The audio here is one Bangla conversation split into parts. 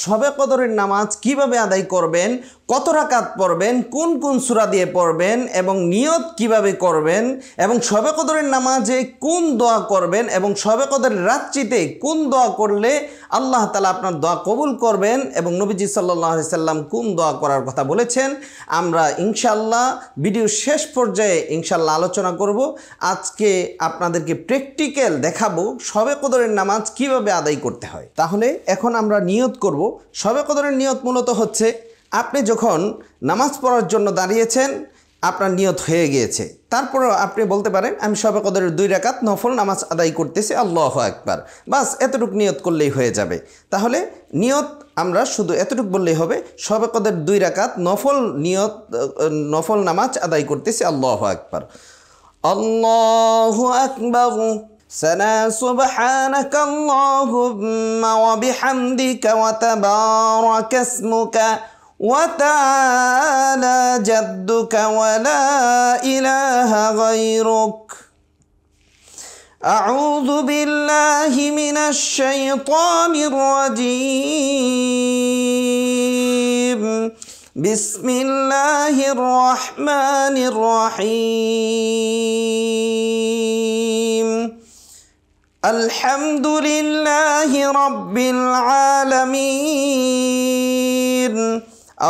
শবে কদরের নামাজ কিভাবে আদায় করবেন, কত রাকাত পড়বেন, কোন কোন সূরা দিয়ে পড়বেন এবং নিয়ত কিভাবে করবেন এবং শবে কদরের নামাজে কোন দোয়া করবেন এবং শবে কদরের রাত্রিতে কোন দোয়া করলে আল্লাহ তাআলা আপনার দোয়া কবুল করবেন এবং নবীজি সাল্লাল্লাহু আলাইহি সাল্লাম কোন দোয়া করার কথা বলেছেন, আমরা ইনশাআল্লাহ ভিডিও শেষ পর্যায়ে ইনশাআল্লাহ আলোচনা করব। আজকে আপনাদেরকে প্র্যাকটিক্যাল দেখাবো শবে কদরের নামাজ কিভাবে আদায় করতে হয়। তাহলে এখন আমরা নিয়ত করব। শবে কদরের নিয়ত মূলত হচ্ছে আপনি যখন নামাজ পড়ার জন্য দাঁড়িয়েছেন, আপনার নিয়ত হয়ে গিয়েছে, তারপরেও আপনি বলতে পারেন আমি শবে কদরের 2 রাকাত নফল নামাজ আদায় করতেছি, আল্লাহু আকবার, বাস এতটুকু নিয়ত করলেই হয়ে যাবে। তাহলে নিয়ত আমরা শুধু এতটুকু বললেই হবে, শবে কদরের 2 রাকাত নফল নামাজ আদায় করতেছি, আল্লাহু আকবার। আল্লাহু আকবার। সানা সুবহানাকা আল্লাহুম্মা ওয়া বিহামদিকা ওয়া তাবারাকা ইসমুকা ওয়া তাআলা জাদ্দুকা ওয়া লা ইলাহা গায়রুক। আউযু বিল্লাহি মিনাশ শাইতানির রাজীম। বিসমিল্লাহির রহমানির রহিম। আলহামদুলিল্লাহি রাব্বিল আলামিন।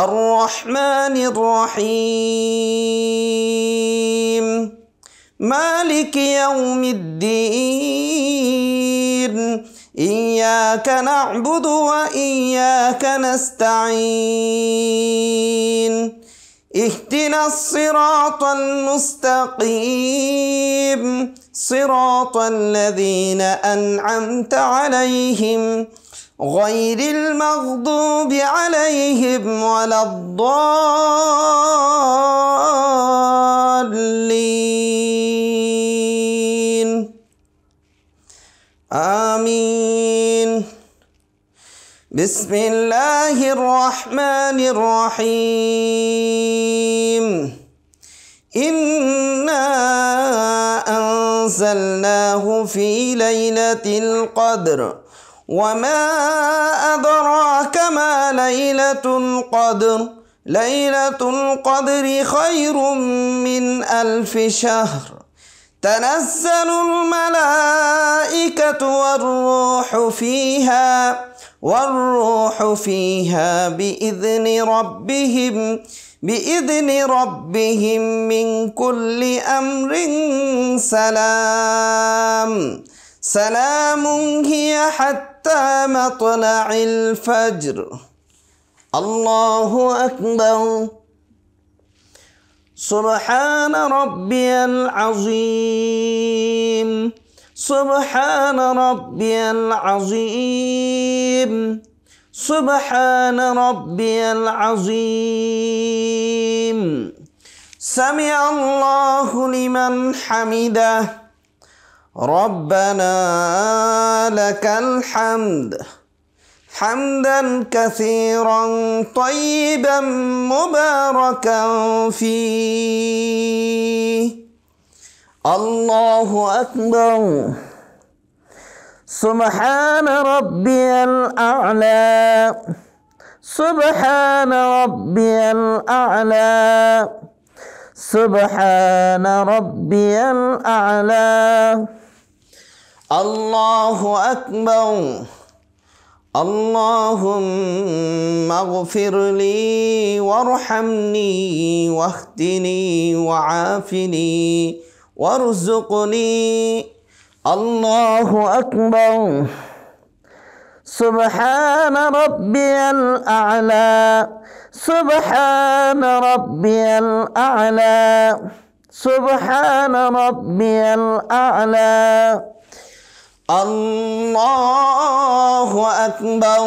আর রহমানির রহিম। মালিকি ইয়াউমিদ্দিন। ইয়্যাকা না'বুদু ওয়া ইয়্যাকা নাস্তাঈন। ইহদিনাস সিরাতাল মুস্তাকিম। সিরাতাল লাযীনা আন'আমতা আলাইহিম গায়রিল মাগদুবি আলাইহিম ওয়ালাদ-দাল্লিন। আমিন। বিসমিল্লাহির রহমানির রহিম। ইন্না আনজালনাহু ফি লাইলাতিল কদর ওয়া মা আদরাকা মা লাইলাতুল কদর। লাইলাতুল কদরি খায়রুম মিন আলফি শাহর। তানাজ্জালুল মালাইকাতু ওয়ার-রূহু ফিহা বিইذনি রাব্বিহিম মিন কুল্লি আমরিন সালাম। সালামুন হিয়া হাত্তা মাতলা'ইল ফাজর। আল্লাহু আকবার। سبحان ربي العظيم. سبحان ربي العظيم. سبحان ربي العظيم. سمع الله لمن حمده. ربنا لك الحمد حمدا كثيرا طيبا مباركا فيه. الله أكبر. سبحان ربي الأعلى. سبحان ربي الأعلى. سبحان ربي الأعلى. الله أكبر. اللهم اغفر لي وارحمني واهدني وعافني وارزقني. الله أكبر. سبحان ربي الأعلى. سبحان ربي الأعلى. سبحان ربي الأعلى. الله أكبر.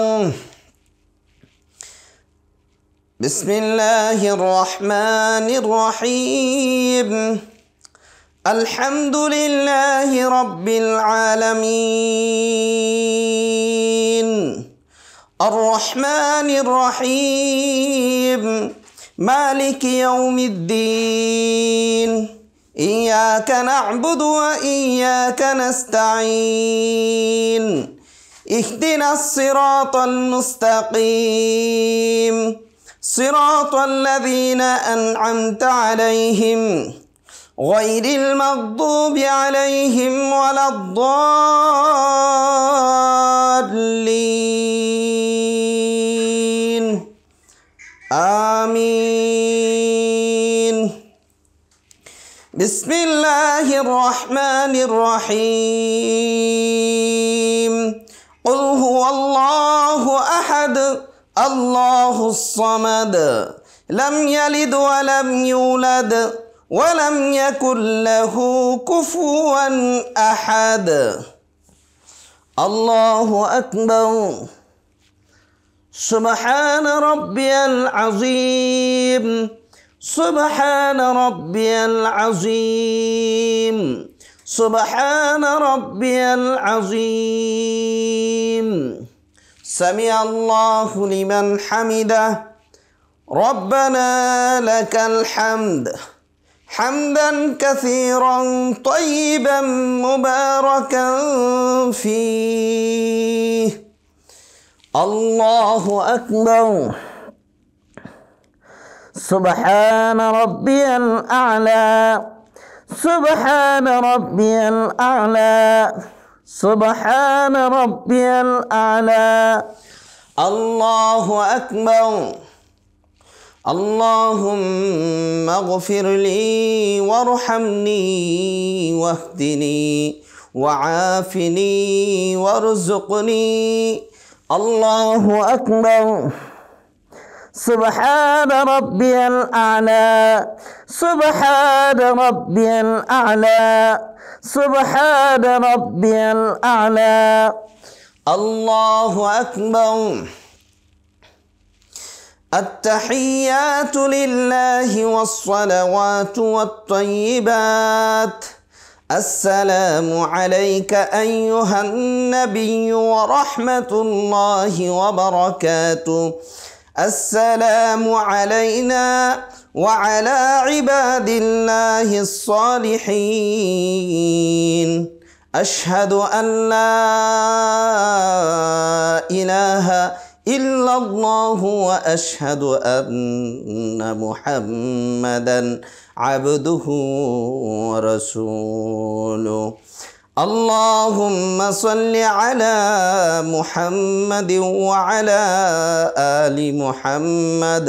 بسم الله الرحمن الرحيم. الحمد لله رب العالمين. الرحمن الرحيم. مالك يوم الدين. إياك نعبد وإياك نستعين. ইহদিনাস সিরাতাল মুস্তাকিম সিরাতাল লাযীনা আন'আমতা আলাইহিম গায়রিল মাগদুবি আলাইহিম ওয়ালাদ-দাল্লিন আমিন। বিসমিল্লাহির রহমানির রহিম। কুল হুয়াল্লাহু আহাদ আল্লাহুস সামাদ লাম ইয়ালিদ ওয়া লাম ইউলাদ ওয়া লাম ইয়াকুল লাহু কুফুয়ান আহাদ। আল্লাহু আকবার। সুবহান রাব্বিয়াল আযীম সুবহান রাব্বিয়াল আযীম সুবহান রাব্বিয়াল আযীম। সামিআল্লাহু লিমান হামিদাহ রব্বানা লাকাল হামদ হামদান কাসীরান তাইয়িবান মুবারাকান ফীহি। আল্লাহু আকবার। সুবহান রাব্বিয়াল আ'লা সুবহান রাব্বিয়াল আ'লা সুবহান রাব্বিয়াল আ'লা। আল্লাহু আকবার। আল্লাহুম্মা গফির লি ওয়ারহামনি ওয়াহদিনি ওয়াআফিনি ওয়ারযুকনি। আল্লাহু আকবার। সুবহান রাব্বিয়াল আ'লা সুবহান রাব্বিয়াল আ'লা সুবহান রাব্বিয়াল আ'লা। আল্লাহু আকবার। التحيات لله والصلوات والطيبات السلام عليك أيها النبي ورحمة الله وبركاته السلام علينا وعلى عباد الله الصالحين أشهد أن لا إله إلا الله وأشهد أن محمدا عبده ورسوله اللهم صل على محمد وعلى آل محمد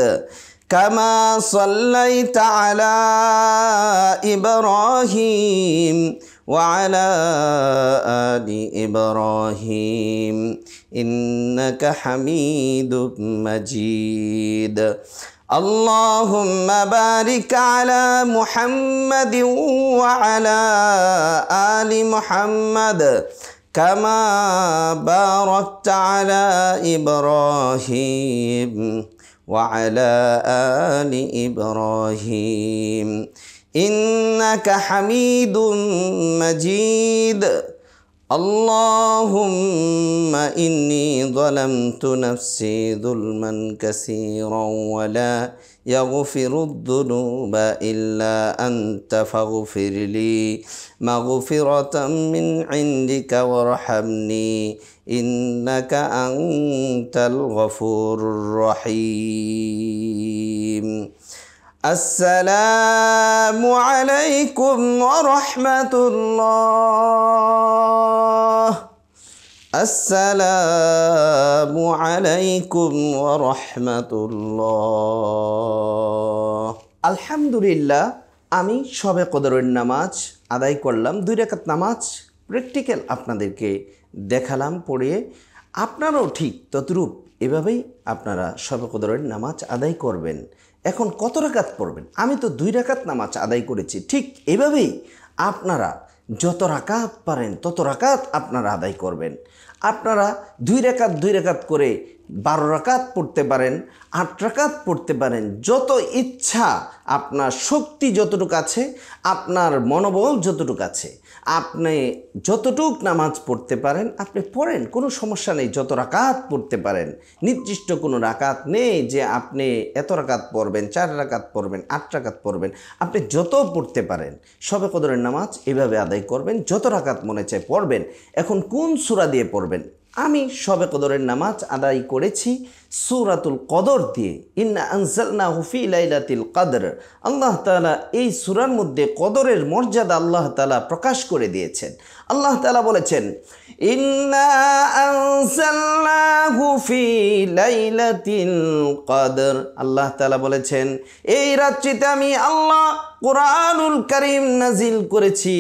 كما صليت على إبراهيم وعلى آل إبراهيم إنك حميد مجيد اللهم بارك على محمد وعلى آل محمد كما باركت على إبراهيم وعلى آل إبراهيم إنك حميد مجيد اللهم إني ظلمت نفسي ظلما كثيرا ولا يغفر الذنوب إلا أنت فاغفر لي مغفرة من عندك وارحمني إنك أنت الغفور الرحيم السلام عليكم ورحمة الله السلام عليكم ورحمة الله আলহামদুলিল্লাহ আমি শবে কদরের নামাজ আদায় করলাম 2 রাকাত নামাজ প্র্যাকটিক্যাল আপনাদেরকে দেখালাম পড়িয়ে আপনারাও ঠিক ততরূপ এভাবেই আপনারা শবে কদরের নামাজ আদায় করবেন এখন কত রাকাত পড়বেন আমি তো 2 রাকাত নামাজ আদায় করেছি ঠিক এভাবেই আপনারা যত রাকাত পারেন তত রাকাত আপনারা আদায় করবেন আপনারা 2 রাকাত করে 12 রাকাত পড়তে পারেন 8 রাকাত পড়তে পারেন যত ইচ্ছা আপনার শক্তি যতটুকু আছে আপনার মনোবল যতটুকু আছে আপনি যতটুক নামাজ পড়তে পারেন আপনি পড়েন কোনো সমস্যা নেই যত রাকাত পড়তে পারেন নির্দিষ্ট কোনো রাকাত নেই যে আপনি এত রাকাত পড়বেন 4 রাকাত পড়বেন 8 রাকাত পড়বেন আপনি যত পড়তে পারেন শবে কদরের নামাজ এভাবে আদায় করবেন যত রাকাত মনে চায় পড়বেন এখন কোন সূরা দিয়ে পড়বেন আমি শবে কদরের নামাজ আদায় করেছি সূরাতুল কদর দিয়ে। ইন্না আনজালনাহু ফি লাইলাতিল কদর। আল্লাহ তাআলা এই সূরার মধ্যে কদরের মর্যাদা আল্লাহ তাআলা প্রকাশ করে দিয়েছেন। আল্লাহ তাআলা বলেছেন, ইন্না আনজালনাহু ফি লাইলাতিল কদর। আল্লাহ তাআলা বলেছেন, এই রাত্রিতে আমি আল্লাহ কোরআনুল কারীম নাজিল করেছি।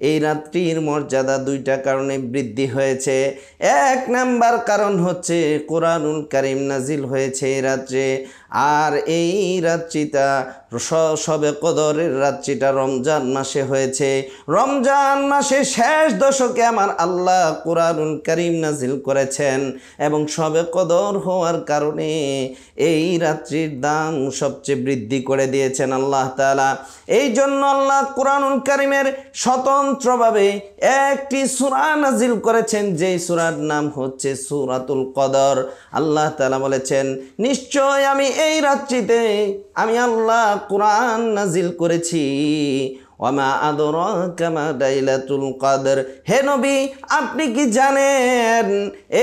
এই রাত্রির মর্যাদা দুইটা কারণে বৃদ্ধি হয়েছে। এক নাম্বার কারণ হচ্ছে কোরআনুল কারীম নাজিল হয়েছে এই রাত্রে। আর এই রাত্রিটা শবে কদরের রাত্রিটা রমজান মাসে হয়েছে। রমজান মাসে শেষ দশকে আমার আল্লাহ কোরআনুল কারীম নাজিল করেছেন এবং শবে কদর হওয়ার কারণে এই রাত্রির দাম সবচেয়ে বৃদ্ধি করে দিয়েছেন আল্লাহ তাআলা। এই জন্য আল্লাহ কোরআনুল কারীমের স্বতন্ত্রভাবে একটি সূরা নাজিল করেছেন, যেই সূরার নাম হচ্ছে সূরাতুল কদর। আল্লাহ তাআলা বলেছেন, নিশ্চয় আমি এই রাত্রিতে আমি আল্লাহ কোরআন নাজিল করেছি। ওয়ামা আদরাকা মা লাইলাতুল কদর। হে নবী, আপনি কি জানেন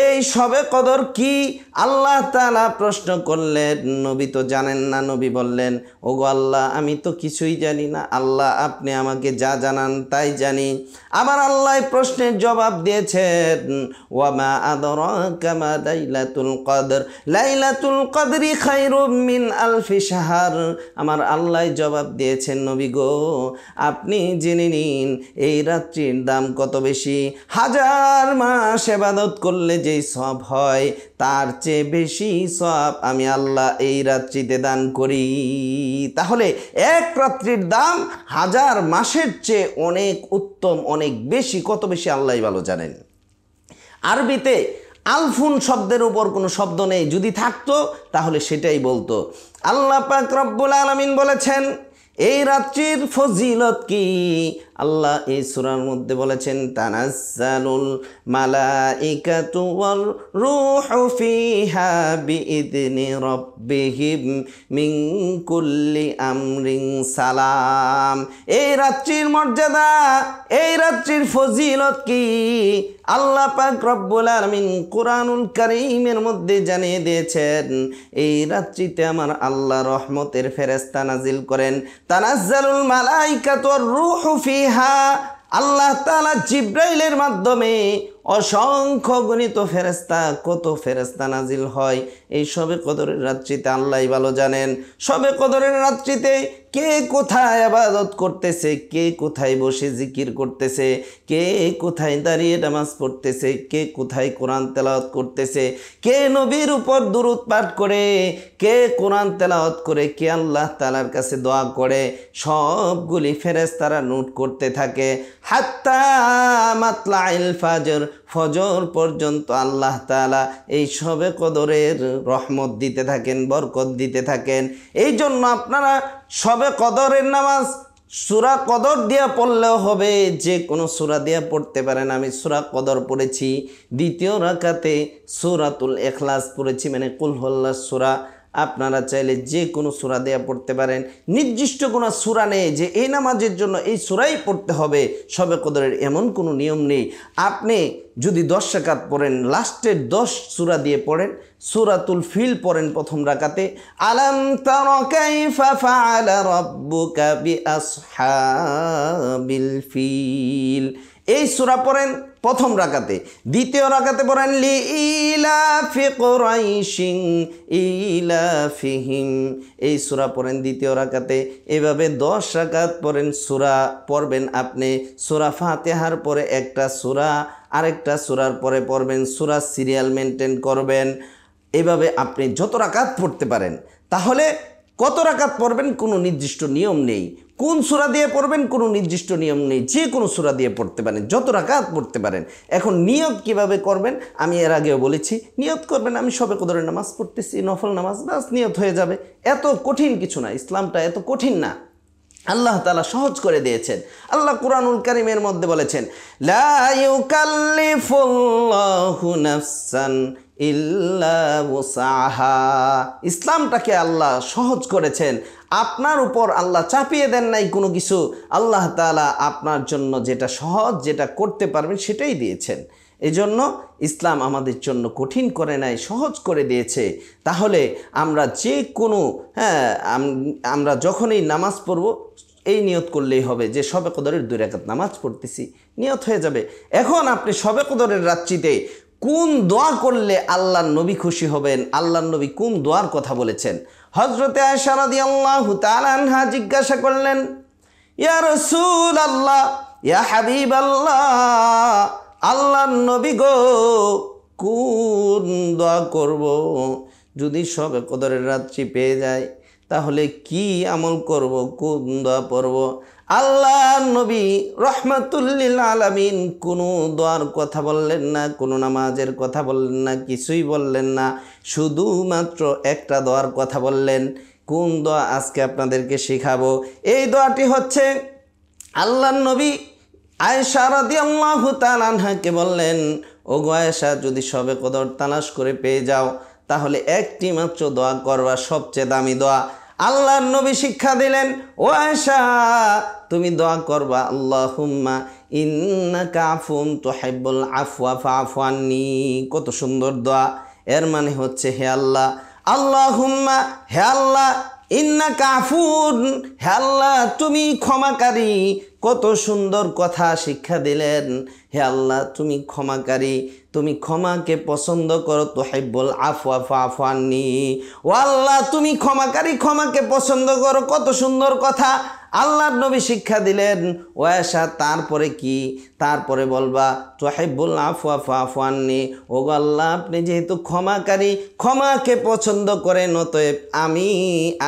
এই শবে কদর কি? আল্লাহ তাআলা প্রশ্ন করলেন, নবী তো জানেন না। নবী বললেন, ওগো আল্লাহ, আমি তো কিছুই জানি না। আল্লাহ, আপনি আমাকে যা জানান তাই জানি। আবার আল্লাহ প্রশ্নের জবাব দিয়েছেন, ওয়ামা আদরাকা মা লাইলাতুল কদর। লাইলাতুল কদরি খায়রুম মিন আলফি শাহর। আমার আল্লাহ জবাব দিয়েছেন, নবী গো, আপনি জেনে নিন এই রাত্রির দাম কত বেশি। 1000 মাস ইবাদত করলে যেই সওয়াব হয় তার চেয়ে বেশি সওয়াব আমি আল্লাহ এই রাত্রিতে দান করি। তাহলে এক রাত্রির দাম 1000 মাসের চেয়ে অনেক উত্তম, অনেক বেশি। কত বেশি আল্লাহই ভালো জানেন। আরবিতে আলফুন শব্দের উপর কোনো শব্দ নেই, যদি থাকতো তাহলে সেটাই বলতো। আল্লাহ পাক রব্বুল আলামিন বলেছেন এই রাত্রির ফজিলত কি? আল্লাহ এই সূরার মধ্যে বলেছেন, তানাজ্জালুল মালাইকাতু ওয়ার রূহু ফিহা বিইذনি রাব্বিহিম মিন কুল্লি আমরিন সালাম। এই রাত্রির মর্যাদা, এই রাত্রির ফজিলত কি? আল্লাহ পাক রব্বুল আলামিন কোরআনুল কারীমের মধ্যে জানিয়ে দিয়েছেন, এই রাত্রিতে আমার আল্লাহ রহমতের ফেরেশতা নাজিল করেন। তানাজ্জালুল মালাইকাতু ওয়ার রূহু ফিহা। আল্লাহ তাআলা জিব্রাইলের মাধ্যমে অসংখ্য গণিত ফেরেশতা, কত ফেরেশতা নাজিল হয় এই শবে কদরের রাত্রিতে আল্লাহই ভালো জানেন। শবে কদরের রাত্রিতে কে কোথায় ইবাদত করতেছে, কে কোথায় বসে জিকির করতেছে, কে কোথায় দাঁড়িয়ে নামাজ পড়তেছে, কে কোথায় কোরআন তেলাওয়াত করতেছে, কে নবীর উপর দুরূদ পাঠ করে, কে কোরআন তেলাওয়াত করে, কে আল্লাহ তাআলার কাছে দোয়া করে, সবগুলি ফেরেশতারা নোট করতে থাকে। হাত্তা মাতলাইল ফাজর, ফজর পর্যন্ত আল্লাহ তাআলা এই শবে কদরের রহমত দিতে থাকেন, বরকত দিতে থাকেন। এই জন্য আপনারা শবে কদরের নামাজ সূরা কদর দিয়ে পড়লেও হবে, যে কোনো সূরা দিয়ে পড়তে পারেন। আমি সূরা কদর পড়েছি, দ্বিতীয় রাকাতে সূরাতুল ইখলাস পড়েছি, মানে কুল হুয়াল্লাহ সূরা। আপনারা চাইলে যে কোনো সূরা দিয়ে পড়তে পারেন। নির্দিষ্ট কোনো সূরা নেই যে এই নামাজের জন্য এই সূরাই পড়তে হবে, শবে কদরের এমন কোনো নিয়ম নেই। আপনি যদি 10 রাকাত পড়েন, লাস্টের 10 সূরা দিয়ে পড়েন। সূরাতুল ফিল পড়েন প্রথম রাকাতে, আলাম তারা কাইফা ফাআলা রাব্বুকা বিআসহাবিল ফিল, এই সূরা পড়েন প্রথম রাকাতে। দ্বিতীয় রাকাতে পড়েন লিইলাফি কুরাইশিন ইলাফিহিম, এই সূরা পড়েন দ্বিতীয় রাকাতে। এভাবে 10 রাকাত পড়েন। সূরা পড়বেন আপনি, সূরা ফাতিহার পরে একটা সূরা, আরেকটা সূরার পরে পড়বেন, সূরা সিরিয়াল মেনটেন করবেন। এভাবে আপনি যত রাকাত পড়তে পারেন। তাহলে কত রাকাত পড়বেন কোনো নির্দিষ্ট নিয়ম নেই, কোন সূরা দিয়ে পড়বেন কোনো নির্দিষ্ট নিয়ম নেই, যে কোনো সূরা দিয়ে পড়তে পারেন, যত রাকাত পড়তে পারেন। এখন নিয়ত কিভাবে করবেন আমি এর আগেও বলেছি। নিয়ত করবেন আমি শবে কদরের নামাজ পড়তেছি, নফল নামাজ, বাস নিয়ত হয়ে যাবে। এত কঠিন কিছু না, ইসলামটা এত কঠিন না, আল্লাহ তাআলা সহজ করে দিয়েছেন। আল্লাহ কুরআনুল কারীমের মধ্যে বলেছেন, লা ইউকাল্লিফুল্লাহু নাফসান ইল্লা ওয়াসাহা। ইসলামটাকে আল্লাহ সহজ করেছেন, আপনার উপর আল্লাহ চাপিয়ে দেন নাই কোনো কিছু। আল্লাহ তাআলা আপনার জন্য যেটা সহজ, যেটা করতে পারবেন সেটাই দিয়েছেন। এজন্য ইসলাম আমাদের জন্য কঠিন করে নাই, সহজ করে দিয়েছে। তাহলে আমরা যে কোনো আমরা যখনই নামাজ পড়ব এই নিয়ত করলেই হবে যে শবে কদরের 2 রাকাত নামাজ পড়তেছি, নিয়ত হয়ে যাবে। এখন আপনি শবে কদরের রাত্রিতে কোন দোয়া করলে আল্লাহর নবী খুশি হবেন, আল্লাহর নবী কোন দোয়ার কথা বলেছেন? হযরতে আয়েশা রাদিয়াল্লাহু তাআলা আনহা জিজ্ঞাসা করলেন, ইয়া রাসূলুল্লাহ, ইয়া হাবিবাল্লাহ, আল্লাহর নবী গো, কোন দোয়া করব? যদি শবে কদরের রাত্রি পেয়ে যায় তাহলে কি আমল করব, কোন দোয়া পড়ব? আল্লাহর নবী রহমাতুল লিল আলামিন কোনো দোয়ার কথা বললেন না, কোনো নামাজের কথা বললেন না, কিছুই বললেন না, শুধুমাত্র একটা দোয়ার কথা বললেন। কোন দোয়া আজকে আপনাদেরকে শেখাবো। এই দোয়াটি হচ্ছে আল্লাহর নবী আয়েশা রাদিয়াল্লাহু তাআলা আনহাকে বললেন, ও গো আয়েশা, যদি শবে কদর তালাশ করে পেয়ে যাও তাহলে একটি মাত্র দোয়া করবা, সবচেয়ে দামি দোয়া। আল্লাহর নবী শিক্ষা দিলেন, ও আয়েশা, তুমি দোয়া করবা, আল্লাহুম্মা ইন্নাকা আফুন তুহিব্বুল আফওয়া ফাআফু আন্নী। কত সুন্দর দোয়া। এর মানে হচ্ছে, হে আল্লাহ, আল্লাহুম্মা, হে আল্লাহ, ইন্নাকা আফুন, হে আল্লাহ তুমি ক্ষমাকারী। কত সুন্দর কথা শিক্ষা দিলেন। হে আল্লাহ তুমি ক্ষমাকারী, তুমি ক্ষমাকে পছন্দ করো। তুহিব্বুল আফওয়া ফাআফু আন্নী। ও আল্লাহ তুমি ক্ষমাকারী, ক্ষমাকে পছন্দ করো। কত সুন্দর কথা আল্লাহর নবী শিক্ষা দিলেন। ও আয়েশা, তারপরে কি? তারপরে বলবা তুহিব্বুল আফওয়া ফাআফু আন্নী। ও গো আল্লাহ, আপনি যেহেতু ক্ষমাকারী, ক্ষমাকে পছন্দ করেন, অতএব আমি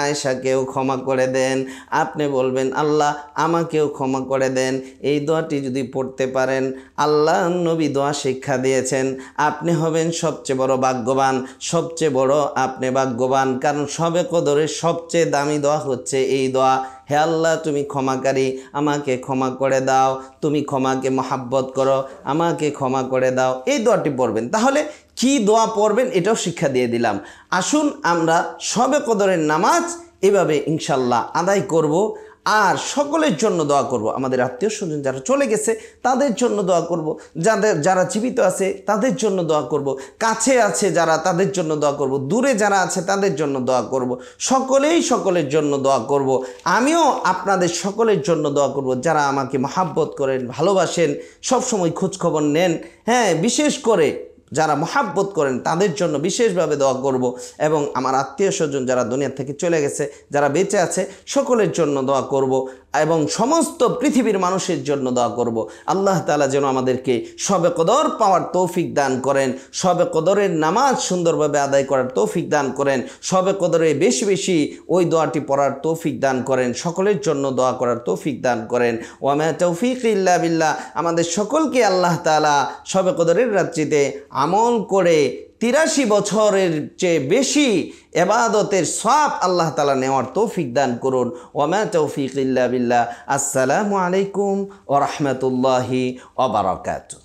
আয়েশাকেও ক্ষমা করে দেন। আপনি বলবেন, আল্লাহ আমাকেও ক্ষমা করে দেন। এই দোয়াটি যদি পড়তে পারেন, আল্লাহ নবী দোয়া শিক্ষা দিয়েছেন, আপনি হবেন সবচেয়ে বড় ভাগ্যবান, সবচেয়ে বড় আপনি ভাগ্যবান। কারণ শবে কদরের সবচেয়ে দামি দোয়া হচ্ছে এই দোয়া, হে আল্লাহ তুমি ক্ষমাকারী, আমাকে ক্ষমা করে দাও। তুমি ক্ষমাকে মহাব্বত করো, আমাকে ক্ষমা করে দাও। এই দোয়াটি পড়বেন। তাহলে কি দোয়া পড়বেন এটাও শিক্ষা দিয়ে দিলাম। আসুন আমরা শবে কদরের নামাজ এভাবে ইনশাল্লাহ আদায় করব। আর সকলের জন্য দোয়া করব। আমাদের আত্মীয় স্বজন যারা চলে গেছে তাদের জন্য দোয়া করব, যারা জীবিত আছে তাদের জন্য দোয়া করব, কাছে আছে যারা তাদের জন্য দোয়া করব, দূরে যারা আছে তাদের জন্য দোয়া করব। সকলেই সকলের জন্য দোয়া করব। আমিও আপনাদের সকলের জন্য দোয়া করব, যারা আমাকে মহাব্বত করেন, ভালোবাসেন, সবসময় খোঁজখবর নেন। হ্যাঁ, বিশেষ করে যারা মহাব্বত করেন তাদের জন্য বিশেষভাবে দোয়া করব। এবং আমার আত্মীয় স্বজন যারা দুনিয়া থেকে চলে গেছে, যারা বেঁচে আছে, সকলের জন্য দোয়া করব। এবং সমস্ত পৃথিবীর মানুষের জন্য দোয়া করব। আল্লাহ তাআলা যেন আমাদেরকে শবে কদর পাওয়ার তৌফিক দান করেন, শবে কদরের নামাজ সুন্দরভাবে আদায় করার তৌফিক দান করেন, শবে কদরে বেশি বেশি ওই দোয়াটি পড়ার তৌফিক দান করেন, সকলের জন্য দোয়া করার তৌফিক দান করেন। ওয়া মা তাওফীকি ইল্লা বিল্লাহ। আমাদের সকলকে আল্লাহ তাআলা শবে কদরের রাত্রিতে আমল করে 83 বছরের চেয়ে বেশি ইবাদতের সওয়াব আল্লাহ তাআলা নেওয়ার তৌফিক দান করুন। ওয়া মা তাওফীকি ইল্লা বিল্লাহ। আসসালামু আলাইকুম ওয়া রাহমাতুল্লাহি ওয়া বারাকাতুহু।